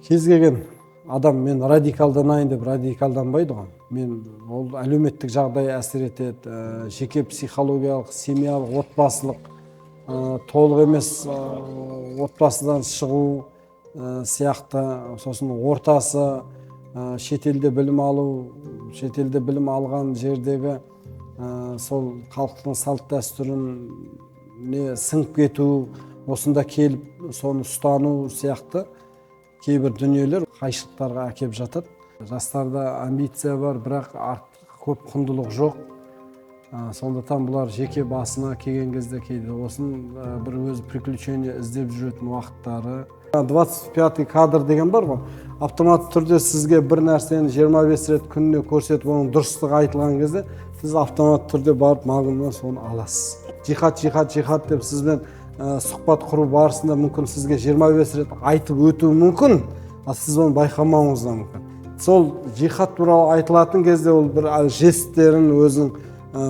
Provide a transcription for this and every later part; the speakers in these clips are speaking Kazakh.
кез келген адам мен радикалданайын деп радикалданбайды ғой. Мен ол әлеуметтік жағдай әсер етеді, жеке психологиялық, семьялық, отбасылық, толық емес отбасыдан шығу сияқты, сосын ортасы, шетелде білім алу, шетелде білім алған жердегі сол халықтың салт дәстүріне сіңіп кету, осында келіп соны ұстану сияқты кейбір дүниелер қайшылықтарға әкеп жатады. Жастарда амбиция бар, бірақ көп құндылық жоқ. Сондықтан бұлар жеке басына келген кезде кейде осын бір өзі приключение іздеп жүретін уақыттары. 25-й кадр деген бар ғой. Автоматты түрде сізге бір нәрсені 25 рет күніне көрсетіп, оның дұрыстығы айтылған кезде, сіз автоматты түрде барып мағлұматынан соны аласыз. Жихад деп сізбен сұхбат құру барысында мүмкін сізге 25 рет айтып өтуі мүмкін, а сіз оны байқамауыңыз да мүмкін. Сол жихад туралы айтылатын кезде ол бір жестерін өзінің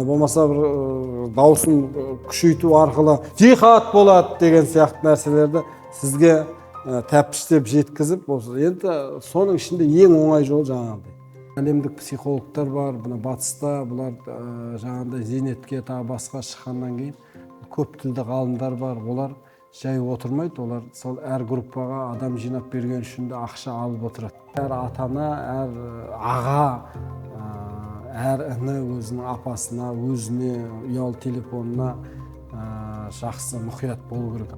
болмаса бір дауысын күшейту арқылы жихад болады деген сияқты нәрселерді сізге тәптіштеп жеткізіп, енді соның ішінде ең оңай жол жаңағыдай. Әлемдік психологтар бар, батыста, бұлар жаңағыдай зейнетке тағы басқа шыққаннан кейін көп тілді ғалымдар бар, олар жай отырмайды, олар сол әр группаға адам жинап берген үшін де ақша алып отырады. Әр атана, әр аға, әр іні өзінің апасына, өзіне, ұялы телефонына жақсы мұқият болу керек.